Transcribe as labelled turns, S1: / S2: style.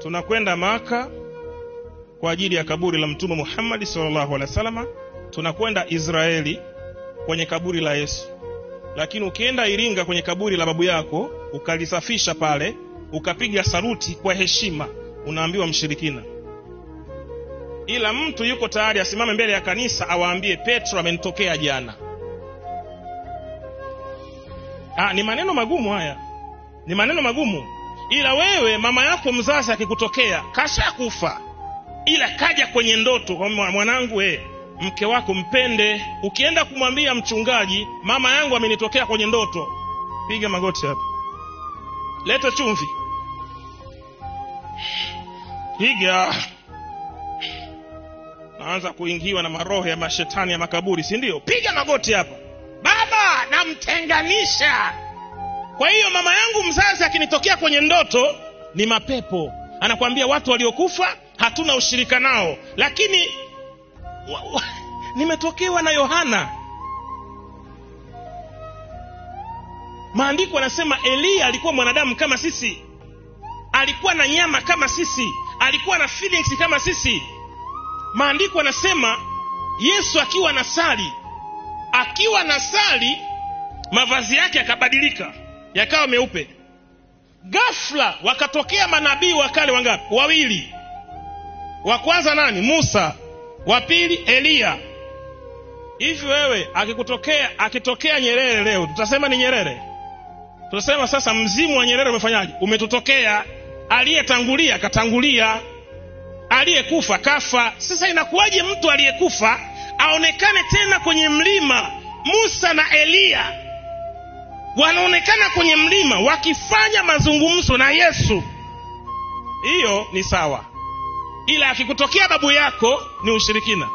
S1: tunakwenda Maka kwa ajili ya kaburi la Mtume Muhammad sallallahu alaihi wasallam, tunakwenda Israeli kwenye kaburi la Yesu. Lakini ukienda Iringa kwenye kaburi la babu yako, ukalisafisha pale, ukapiga saluti kwa heshima, unaambiwa mshirikina. Ila mtu yuko tayari asimame mbele ya kanisa awaambie Petro amenitokea jana. Ni maneno magumu haya. Ni maneno magumu. Ila wewe mama yako mzazi akikutokea kasha kufa, ila kaja kwenye ndoto kwa mwanangu, mke wako mpende, ukienda kumwambia mchungaji mama yangu amenitokea kwenye ndoto, piga magoti hapa, leta chumvi, piga. Naanza kuingiwa na maroho ya mashetani ya makaburi, si ndio? Piga magoti hapa, baba namtenganisha. Kwa hiyo mama yangu mzazi akinitokea kwenye ndoto ni mapepo, anakuambia watu waliokufa hatuna ushirika nao. Lakini nimetokewa na Yohana. Maandiko yanasema Elia alikuwa mwanadamu kama sisi, alikuwa na nyama kama sisi, alikuwa na feelings kama sisi. Maandiko yanasema Yesu akiwa nasali mavazi yake yakabadilika, yakawa meupe. Ghafla wakatokea manabii wa kale wangapi? Wawili. Wa kwanza nani? Musa. Wa pili Elia. Hivi wewe akitokea Nyerere leo, tutasema ni Nyerere? Tutasema sasa mzimu wa Nyerere umefanyaje? Umetutokea. Aliyetangulia katangulia, aliyekufa kafa. Sasa inakuwaje mtu aliyekufa aonekane tena kwenye mlima? Musa na Elia wanaonekana kwenye mlima wakifanya mazungumzo na Yesu. Hiyo ni sawa. Ila akikutokea babu yako ni ushirikina.